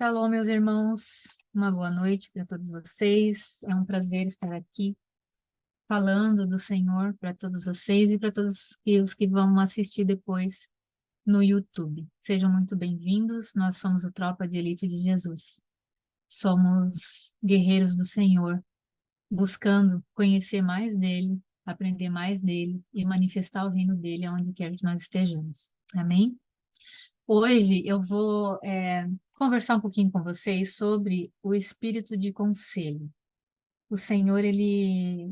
Shalom, meus irmãos. Uma boa noite para todos vocês. É um prazer estar aqui falando do Senhor para todos vocês e para todos os que vão assistir depois no YouTube. Sejam muito bem-vindos. Nós somos o Tropa de Elite de Jesus. Somos guerreiros do Senhor, buscando conhecer mais dele, aprender mais dele e manifestar o reino dele aonde quer que nós estejamos. Amém? Hoje eu vou conversar um pouquinho com vocês sobre o espírito de conselho. O Senhor, ele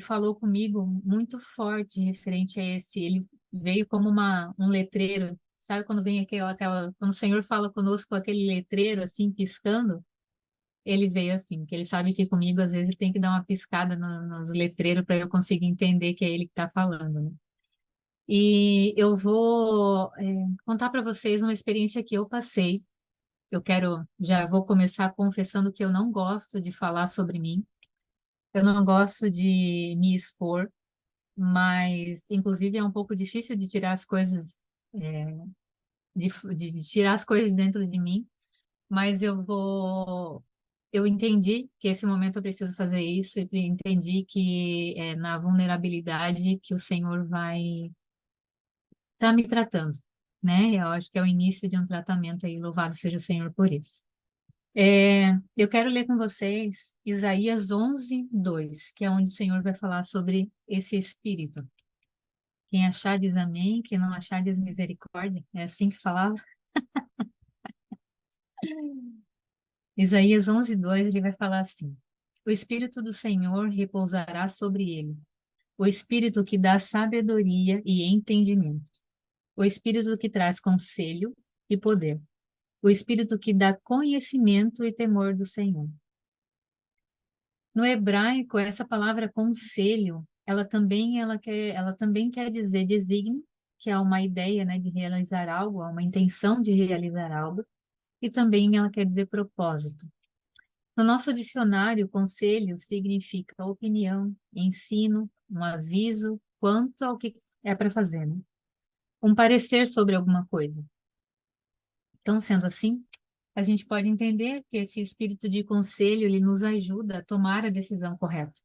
falou comigo muito forte referente a esse. Ele veio como um letreiro. Sabe quando vem quando o Senhor fala conosco com aquele letreiro assim, piscando? Ele veio assim, que ele sabe que comigo às vezes tem que dar uma piscada nos letreiros para eu conseguir entender que é ele que está falando, né? E eu vou contar para vocês uma experiência que eu passei. Já vou começar confessando que eu não gosto de falar sobre mim, eu não gosto de me expor, mas inclusive é um pouco difícil de tirar as coisas, é, de tirar as coisas dentro de mim, mas eu entendi que esse momento eu preciso fazer isso e entendi que é na vulnerabilidade que o Senhor vai estar me tratando, né? Eu acho que é o início de um tratamento aí, louvado seja o Senhor por isso. Eu quero ler com vocês Isaías 11:2, que é onde o Senhor vai falar sobre esse espírito. Quem achar diz amém, quem não achar diz misericórdia. É assim que falava? Isaías 11:2, ele vai falar assim: O Espírito do Senhor repousará sobre ele, o Espírito que dá sabedoria e entendimento, o Espírito que traz conselho e poder, o Espírito que dá conhecimento e temor do Senhor. No hebraico, essa palavra conselho, ela também quer dizer desígnio, que é uma ideia, né, de realizar algo, uma intenção de realizar algo, e também ela quer dizer propósito. No nosso dicionário, conselho significa opinião, ensino, um aviso quanto ao que é para fazer, né? Um parecer sobre alguma coisa. Então, sendo assim, a gente pode entender que esse espírito de conselho, ele nos ajuda a tomar a decisão correta.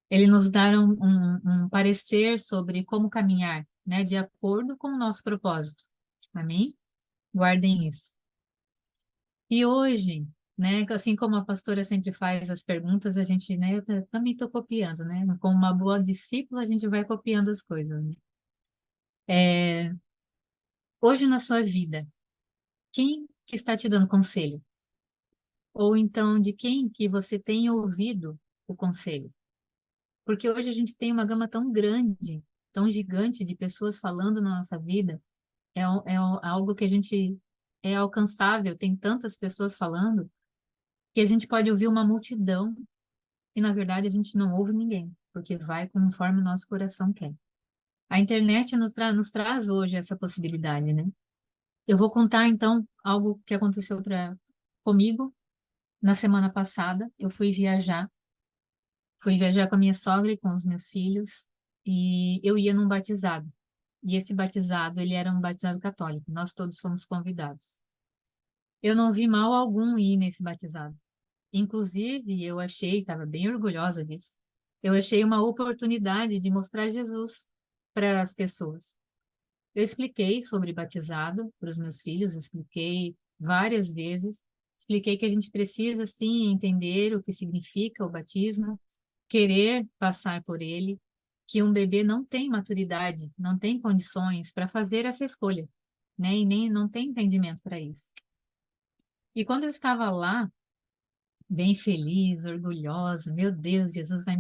Ele nos dá um parecer sobre como caminhar, né, de acordo com o nosso propósito. Amém? Guardem isso. E hoje, né, assim como a pastora sempre faz as perguntas, a gente, né, eu também estou copiando, né? Como uma boa discípula, a gente vai copiando as coisas, né? É, hoje na sua vida, quem que está te dando conselho? Ou então de quem que você tem ouvido o conselho? Porque hoje a gente tem uma gama tão grande, tão gigante de pessoas falando na nossa vida. Algo que a gente é alcançável, tem tantas pessoas falando, que a gente pode ouvir uma multidão e, na verdade, a gente não ouve ninguém, porque vai conforme o nosso coração quer. A internet nos traz hoje essa possibilidade, né? Eu vou contar, então, algo que aconteceu comigo na semana passada. Eu fui viajar com a minha sogra e com os meus filhos, e eu ia num batizado. E esse batizado, ele era um batizado católico, nós todos fomos convidados. Eu não vi mal algum ir nesse batizado. Inclusive, eu achei, estava bem orgulhosa disso, eu achei uma oportunidade de mostrar Jesus para as pessoas. Eu expliquei sobre batizado para os meus filhos, expliquei várias vezes, expliquei que a gente precisa, sim, entender o que significa o batismo, querer passar por ele, que um bebê não tem maturidade, não tem condições para fazer essa escolha, né? E nem não tem entendimento para isso. E quando eu estava lá, bem feliz, orgulhosa. Meu Deus, Jesus vai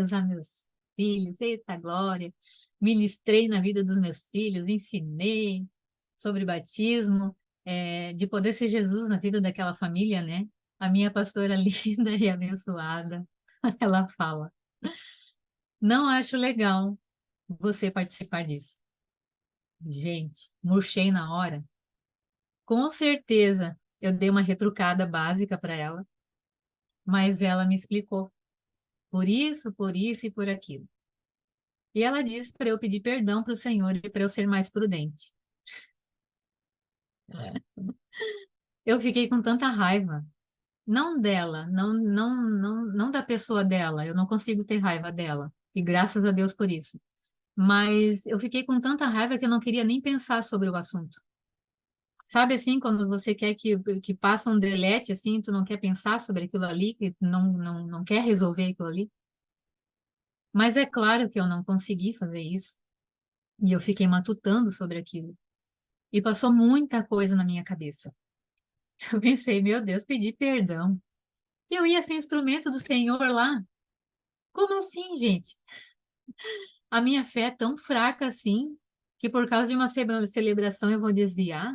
usar meus filhos, eita glória. Ministrei na vida dos meus filhos, ensinei sobre batismo, de poder ser Jesus na vida daquela família, né? A minha pastora linda e abençoada, ela fala: Não acho legal você participar disso. Gente, murchei na hora. Com certeza, eu dei uma retrucada básica para ela, mas ela me explicou. Por isso e por aquilo. E ela disse para eu pedir perdão para o Senhor e para eu ser mais prudente. Eu fiquei com tanta raiva, não dela, não da pessoa dela, eu não consigo ter raiva dela, e graças a Deus por isso. Mas eu fiquei com tanta raiva que eu não queria nem pensar sobre o assunto. Sabe assim, quando você quer que passa um delete, assim, tu não quer pensar sobre aquilo ali, que não quer resolver aquilo ali? Mas é claro que eu não consegui fazer isso, e eu fiquei matutando sobre aquilo. E passou muita coisa na minha cabeça. Eu pensei, meu Deus, pedir perdão. Eu ia ser instrumento do Senhor lá? Como assim, gente? A minha fé é tão fraca assim, que por causa de uma celebração eu vou desviar?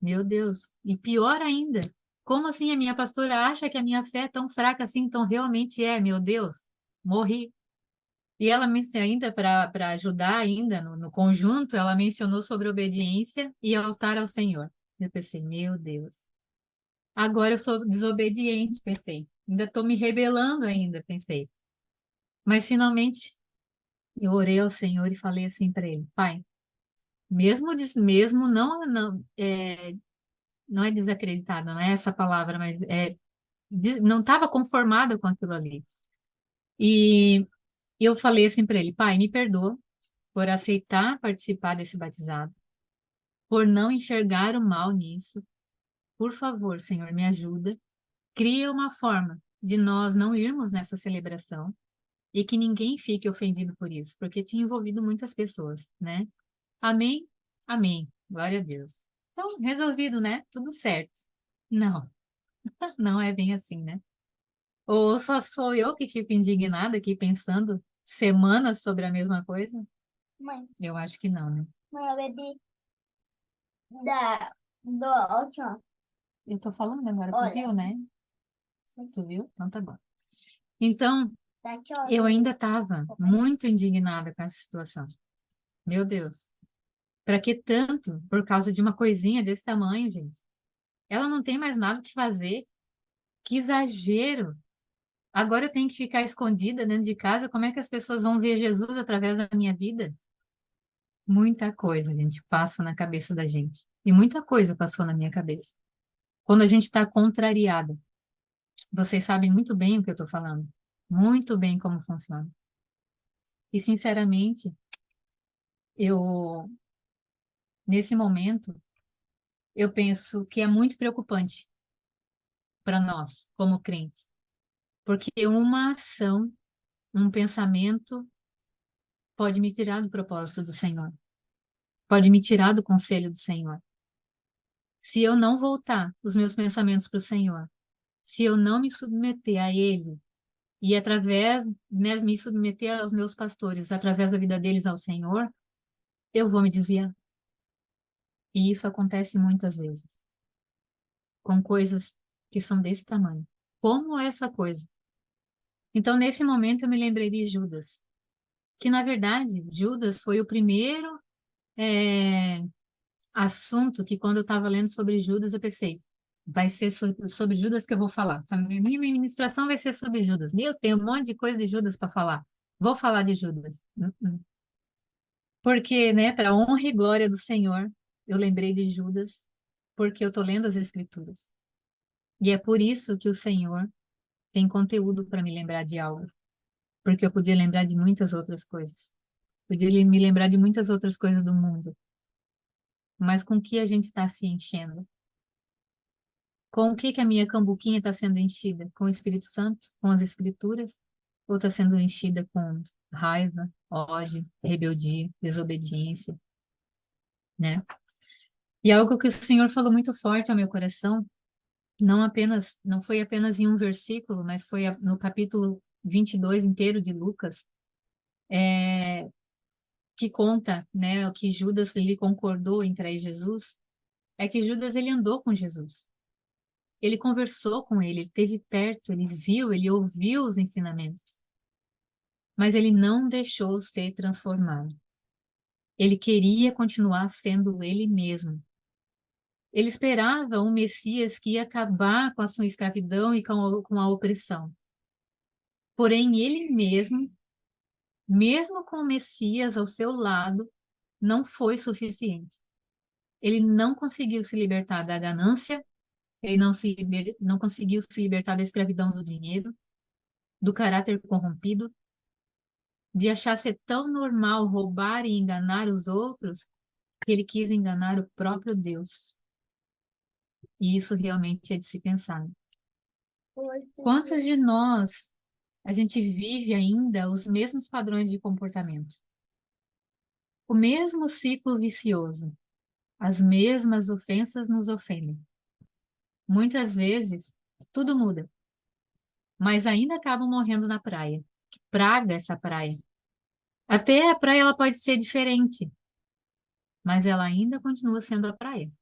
Meu Deus. E pior ainda, como assim a minha pastora acha que a minha fé é tão fraca assim? Então realmente é, meu Deus, morri. E ela me ainda para ajudar ainda no conjunto, ela mencionou sobre obediência e altar ao Senhor. Eu pensei, meu Deus. Agora eu sou desobediente, pensei. Ainda estou me rebelando ainda, pensei. Mas finalmente eu orei ao Senhor e falei assim para ele, Pai, mesmo não é desacreditada, não é essa palavra, mas não estava conformada com aquilo ali. E eu falei assim para ele, Pai, me perdoa por aceitar participar desse batizado, por não enxergar o mal nisso. Por favor, Senhor, me ajuda. Cria uma forma de nós não irmos nessa celebração e que ninguém fique ofendido por isso, porque tinha envolvido muitas pessoas, né? Amém? Amém. Glória a Deus. Então, resolvido, né? Tudo certo. Não, não é bem assim, né? Ou só sou eu que fico indignada aqui pensando semanas sobre a mesma coisa? Mãe, Eu acho que não, né? mãe, eu bebi do último. Eu tô falando agora, tu Olha, viu, né? Tu viu? Então tá bom. Então, daqui, eu olha. ainda estava muito indignada com essa situação. Meu Deus. Para que tanto? Por causa de uma coisinha desse tamanho, gente. Ela não tem mais nada que fazer. Que exagero! Agora eu tenho que ficar escondida dentro de casa. Como é que as pessoas vão ver Jesus através da minha vida? Muita coisa, gente, passa na cabeça da gente. E muita coisa passou na minha cabeça. Quando a gente está contrariada, vocês sabem muito bem o que eu estou falando. Muito bem como funciona. E, sinceramente, eu, nesse momento, eu penso que é muito preocupante para nós, como crentes. Porque uma ação, um pensamento pode me tirar do propósito do Senhor, pode me tirar do conselho do Senhor. Se eu não voltar os meus pensamentos para o Senhor, se eu não me submeter a Ele e através, né, me submeter aos meus pastores, através da vida deles ao Senhor, eu vou me desviar. E isso acontece muitas vezes, com coisas que são desse tamanho. Como essa coisa? Então, nesse momento, eu me lembrei de Judas, que, na verdade, Judas foi o primeiro é, assunto que, quando eu estava lendo sobre Judas, eu pensei, vai ser sobre Judas que eu vou falar. Essa minha ministração vai ser sobre Judas. Meu, tem um monte de coisa de Judas para falar. Vou falar de Judas. Porque, né, para honra e glória do Senhor, eu lembrei de Judas, porque eu estou lendo as Escrituras. E é por isso que o Senhor tem conteúdo para me lembrar de algo, porque eu podia lembrar de muitas outras coisas. Podia me lembrar de muitas outras coisas do mundo, mas com que a gente está se enchendo? Com o que a minha cambuquinha está sendo enchida? Com o Espírito Santo? Com as Escrituras? Ou está sendo enchida com raiva, ódio, rebeldia, desobediência, né? E algo que o Senhor falou muito forte ao meu coração, não foi apenas em um versículo, mas foi no capítulo 22 inteiro de Lucas, que conta, né, o que Judas ele concordou em trair Jesus, é que Judas ele andou com Jesus. Ele conversou com ele, ele esteve perto, ele viu, ele ouviu os ensinamentos, mas ele não deixou ser transformado. Ele queria continuar sendo ele mesmo. Ele esperava um Messias que ia acabar com a sua escravidão e com a opressão. Porém, ele mesmo, mesmo com o Messias ao seu lado, não foi suficiente. Ele não conseguiu se libertar da ganância, Ele não conseguiu se libertar da escravidão do dinheiro, do caráter corrompido, de achar ser tão normal roubar e enganar os outros, que ele quis enganar o próprio Deus. E isso realmente é de se pensar. Quantos de nós a gente vive ainda os mesmos padrões de comportamento? O mesmo ciclo vicioso. As mesmas ofensas nos ofendem. Muitas vezes, tudo muda, mas ainda acabam morrendo na praia. Que praga essa praia. Até a praia ela pode ser diferente, mas ela ainda continua sendo a praia.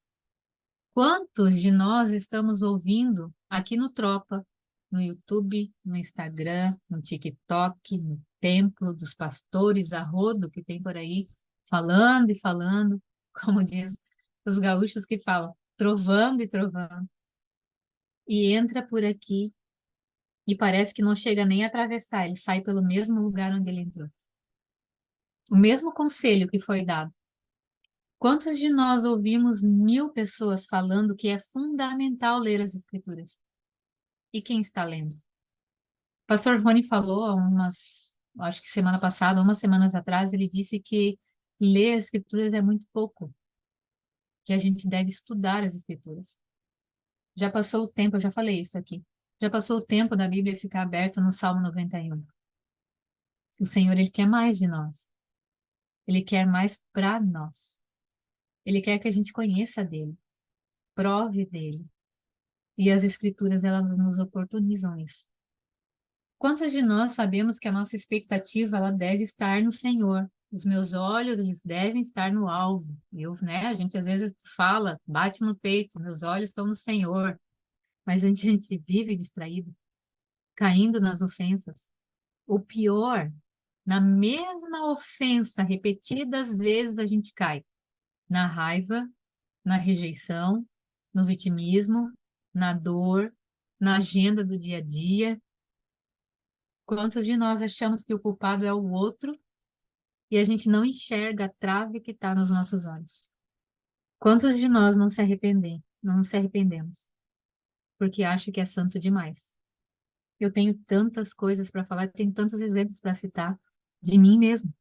Quantos de nós estamos ouvindo aqui no Tropa, no YouTube, no Instagram, no TikTok, no templo dos pastores, a rodo que tem por aí, falando e falando, como diz os gaúchos que falam, trovando e trovando, e entra por aqui e parece que não chega nem a atravessar, ele sai pelo mesmo lugar onde ele entrou. O mesmo conselho que foi dado. Quantos de nós ouvimos 1.000 pessoas falando que é fundamental ler as Escrituras? E quem está lendo? O pastor Rony falou acho que semana passada, umas semanas atrás, ele disse que ler as Escrituras é muito pouco, que a gente deve estudar as Escrituras. Já passou o tempo, eu já falei isso aqui, já passou o tempo da Bíblia ficar aberta no Salmo 91. O Senhor, Ele quer mais de nós. Ele quer mais para nós. Ele quer que a gente conheça dele, prove dele. E as Escrituras, elas nos oportunizam isso. Quantos de nós sabemos que a nossa expectativa ela deve estar no Senhor? Os meus olhos, eles devem estar no alvo. A gente às vezes fala, bate no peito, meus olhos estão no Senhor. Mas a gente vive distraído, caindo nas ofensas. O pior, na mesma ofensa, repetidas vezes a gente cai. Na raiva, na rejeição, no vitimismo, na dor, na agenda do dia a dia. Quantos de nós achamos que o culpado é o outro e a gente não enxerga a trave que está nos nossos olhos? Quantos de nós não se arrependemos porque acha que é santo demais? Eu tenho tantas coisas para falar, tenho tantos exemplos para citar de mim mesmo.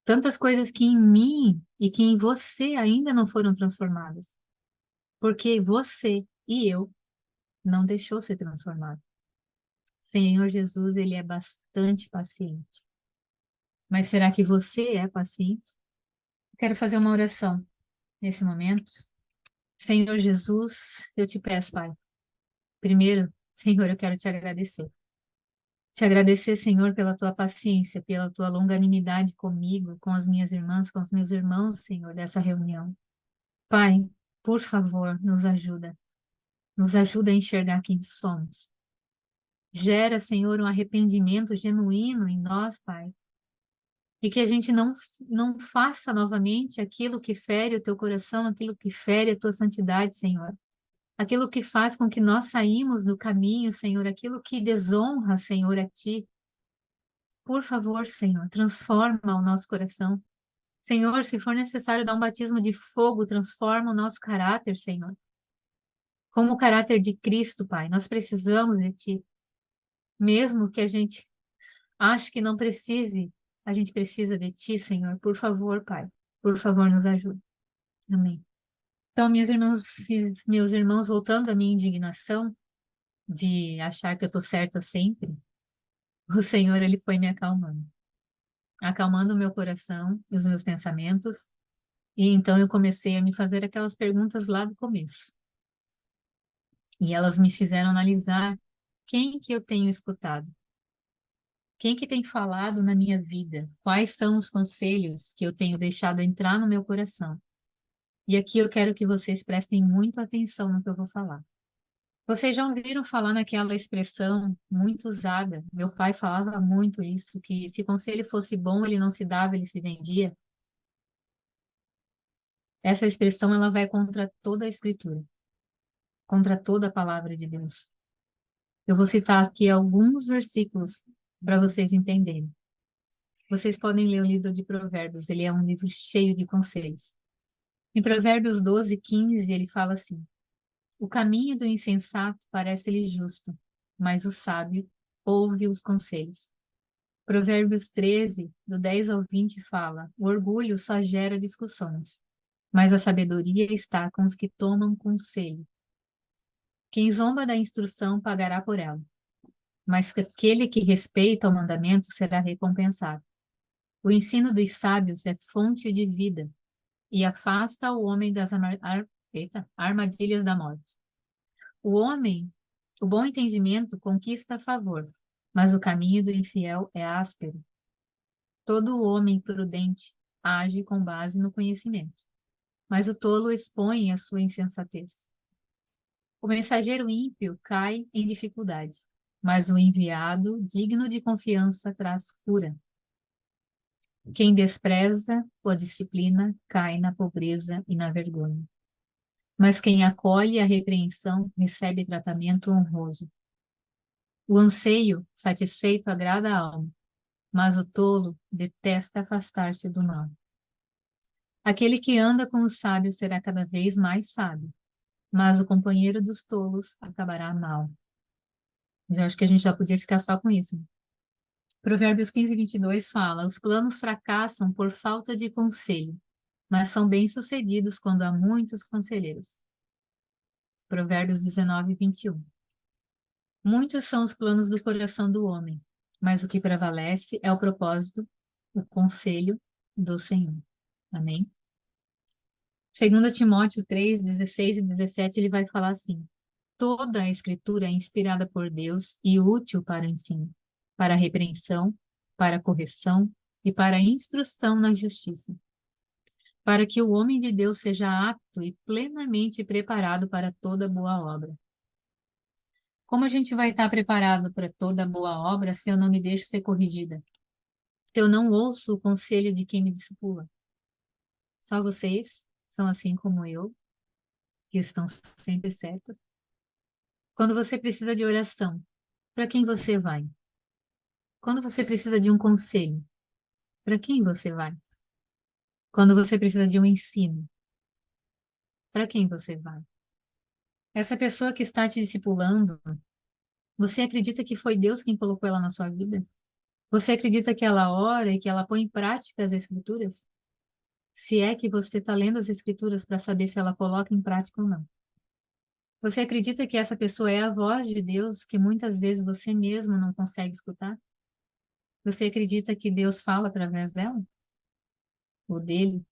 Tantas coisas que em mim e que em você ainda não foram transformadas. Porque você e eu não deixou ser transformado. Senhor Jesus, ele é bastante paciente. Mas será que você é paciente? Quero fazer uma oração nesse momento. Senhor Jesus, eu te peço, Pai. Primeiro, Senhor, eu quero te agradecer. Te agradecer, Senhor, pela tua paciência, pela tua longanimidade comigo, com as minhas irmãs, com os meus irmãos, Senhor, dessa reunião. Pai, por favor, nos ajuda. Nos ajuda a enxergar quem somos. Gera, Senhor, um arrependimento genuíno em nós, Pai. E que a gente não faça novamente aquilo que fere o teu coração, aquilo que fere a tua santidade, Senhor. Aquilo que faz com que nós saímos do caminho, Senhor, aquilo que desonra, Senhor, a Ti. Por favor, Senhor, transforma o nosso coração. Senhor, se for necessário dar um batismo de fogo, transforma o nosso caráter, Senhor. Como o caráter de Cristo, Pai, nós precisamos de Ti. Mesmo que a gente ache que não precise, a gente precisa de Ti, Senhor. Por favor, Pai, por favor, nos ajude. Amém. Então, minhas irmãs e meus irmãos, voltando à minha indignação de achar que eu estou certa sempre, o Senhor, Ele foi me acalmando. Acalmando o meu coração e os meus pensamentos. E então eu comecei a me fazer aquelas perguntas lá do começo. E elas me fizeram analisar quem que eu tenho escutado. Quem que tem falado na minha vida? Quais são os conselhos que eu tenho deixado entrar no meu coração? E aqui eu quero que vocês prestem muito atenção no que eu vou falar. Vocês já ouviram falar naquela expressão muito usada? Meu pai falava muito isso, que se conselho fosse bom, ele não se dava, ele se vendia. Essa expressão ela vai contra toda a escritura, contra toda a palavra de Deus. Eu vou citar aqui alguns versículos para vocês entenderem. Vocês podem ler o livro de Provérbios, ele é um livro cheio de conselhos. Em Provérbios 12:15, ele fala assim: O caminho do insensato parece-lhe justo, mas o sábio ouve os conselhos. Provérbios 13, do 10 ao 20, fala: o orgulho só gera discussões, mas a sabedoria está com os que tomam conselho. Quem zomba da instrução pagará por ela, mas aquele que respeita o mandamento será recompensado. O ensino dos sábios é fonte de vida e afasta o homem das armadilhas da morte. O homem, o bom entendimento conquista favor, mas o caminho do infiel é áspero. Todo homem prudente age com base no conhecimento, mas o tolo expõe a sua insensatez. O mensageiro ímpio cai em dificuldade, mas o enviado, digno de confiança, traz cura. Quem despreza a disciplina cai na pobreza e na vergonha. Mas quem acolhe a repreensão recebe tratamento honroso. O anseio satisfeito agrada a alma, mas o tolo detesta afastar-se do mal. Aquele que anda com os sábios será cada vez mais sábio, mas o companheiro dos tolos acabará mal. Eu acho que a gente já podia ficar só com isso. Provérbios 15, 22 fala: os planos fracassam por falta de conselho, mas são bem-sucedidos quando há muitos conselheiros. Provérbios 19, 21. Muitos são os planos do coração do homem, mas o que prevalece é o propósito, o conselho do Senhor. Amém? 2 Timóteo 3, 16 e 17, ele vai falar assim: toda a escritura é inspirada por Deus e útil para o ensino, para a repreensão, para a correção e para a instrução na justiça, para que o homem de Deus seja apto e plenamente preparado para toda boa obra. Como a gente vai estar preparado para toda boa obra se eu não me deixo ser corrigida? Se eu não ouço o conselho de quem me discipula? Só vocês são assim como eu, que estão sempre certas. Quando você precisa de oração, para quem você vai? Quando você precisa de um conselho, para quem você vai? Quando você precisa de um ensino, para quem você vai? Essa pessoa que está te discipulando, você acredita que foi Deus quem colocou ela na sua vida? Você acredita que ela ora e que ela põe em prática as escrituras? Se é que você está lendo as escrituras para saber se ela coloca em prática ou não. Você acredita que essa pessoa é a voz de Deus que muitas vezes você mesmo não consegue escutar? Você acredita que Deus fala através dela? Ou dele?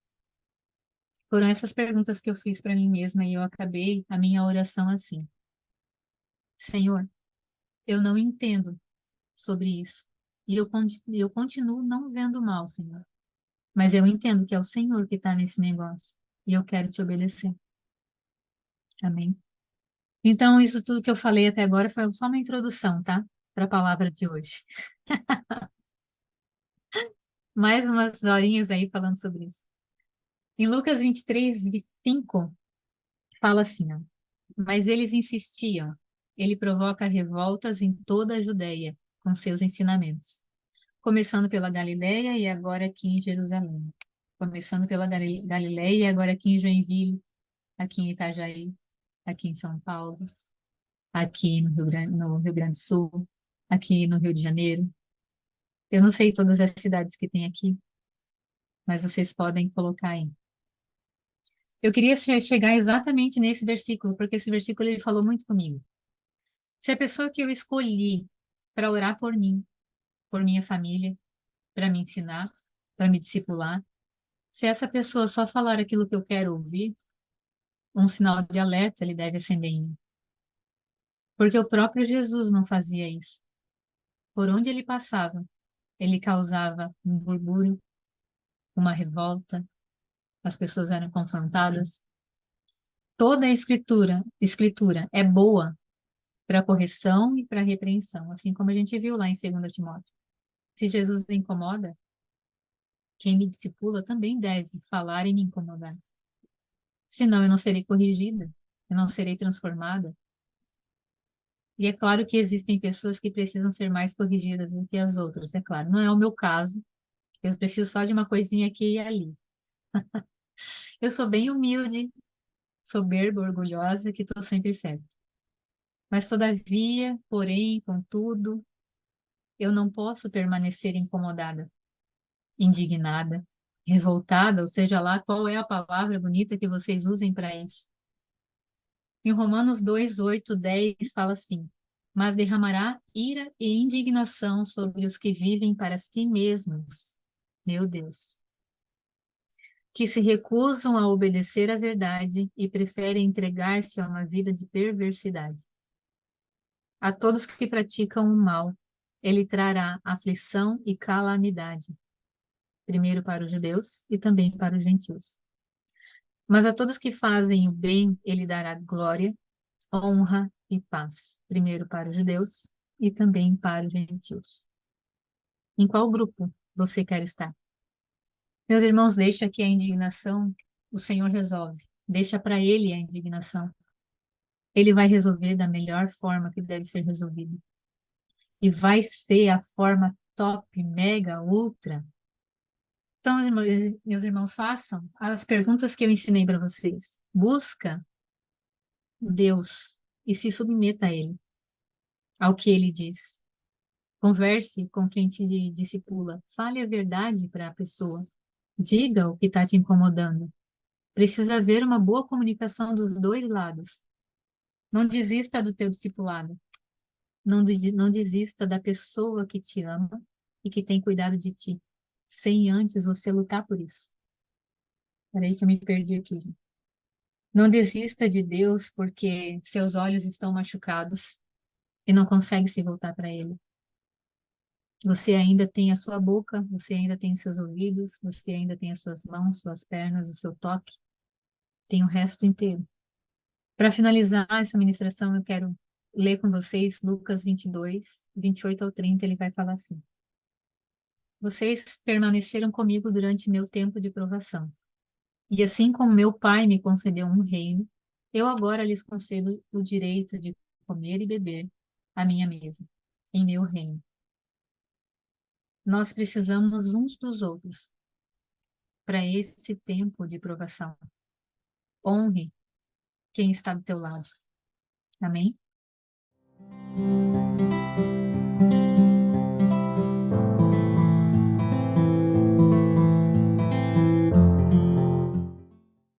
Foram essas perguntas que eu fiz para mim mesma e eu acabei a minha oração assim: Senhor, eu não entendo sobre isso. E eu continuo não vendo mal, Senhor. Mas eu entendo que é o Senhor que está nesse negócio. E eu quero te obedecer. Amém. Então, isso tudo que eu falei até agora foi só uma introdução, tá? Para a palavra de hoje. Mais umas horinhas aí falando sobre isso. Em Lucas 23, 5, fala assim, ó: mas eles insistiam. Ele provoca revoltas em toda a Judéia com seus ensinamentos, começando pela Galiléia e agora aqui em Jerusalém. Começando pela Galiléia e agora aqui em Joinville, aqui em Itajaí, aqui em São Paulo, aqui no Rio Grande do Sul, aqui no Rio de Janeiro. Eu não sei todas as cidades que tem aqui, mas vocês podem colocar aí. Eu queria chegar exatamente nesse versículo, porque esse versículo ele falou muito comigo. Se a pessoa que eu escolhi para orar por mim, por minha família, para me ensinar, para me discipular, se essa pessoa só falar aquilo que eu quero ouvir, um sinal de alerta ele deve acender em mim. Porque o próprio Jesus não fazia isso. Por onde ele passava, ele causava um burburinho, uma revolta, as pessoas eram confrontadas. Toda a escritura é boa para correção e para repreensão, assim como a gente viu lá em 2 Timóteo. Se Jesus incomoda, quem me discipula também deve falar e me incomodar. Senão eu não serei corrigida, eu não serei transformada. E é claro que existem pessoas que precisam ser mais corrigidas do que as outras, é claro. Não é o meu caso, eu preciso só de uma coisinha aqui e ali. Eu sou bem humilde, soberba, orgulhosa, que estou sempre certa. Mas todavia, porém, contudo, eu não posso permanecer incomodada, indignada, revoltada, ou seja lá qual é a palavra bonita que vocês usem para isso. Em Romanos 2, 8, 10 fala assim: mas derramará ira e indignação sobre os que vivem para si mesmos. Meu Deus. Que se recusam a obedecer à verdade e preferem entregar-se a uma vida de perversidade. A todos que praticam o mal, ele trará aflição e calamidade, primeiro para os judeus e também para os gentios. Mas a todos que fazem o bem, ele dará glória, honra e paz, primeiro para os judeus e também para os gentios. Em qual grupo você quer estar? Meus irmãos, deixa que a indignação o Senhor resolve. Deixa para Ele a indignação. Ele vai resolver da melhor forma que deve ser resolvido. E vai ser a forma top, mega, ultra. Então, meus irmãos, façam as perguntas que eu ensinei para vocês. Busca Deus e se submeta a Ele, ao que Ele diz. Converse com quem te discipula. Fale a verdade para a pessoa. Diga o que está te incomodando. Precisa haver uma boa comunicação dos dois lados. Não desista do teu discipulado. Não desista da pessoa que te ama e que tem cuidado de ti, sem antes você lutar por isso. Peraí que eu me perdi aqui. Não desista de Deus porque seus olhos estão machucados e não consegue se voltar para Ele. Você ainda tem a sua boca, você ainda tem os seus ouvidos, você ainda tem as suas mãos, suas pernas, o seu toque, tem o resto inteiro. Para finalizar essa ministração, eu quero ler com vocês Lucas 22, 28 ao 30, ele vai falar assim: vocês permaneceram comigo durante meu tempo de provação. E assim como meu pai me concedeu um reino, eu agora lhes concedo o direito de comer e beber à minha mesa, em meu reino. Nós precisamos uns dos outros para esse tempo de provação. Honre quem está do teu lado. Amém?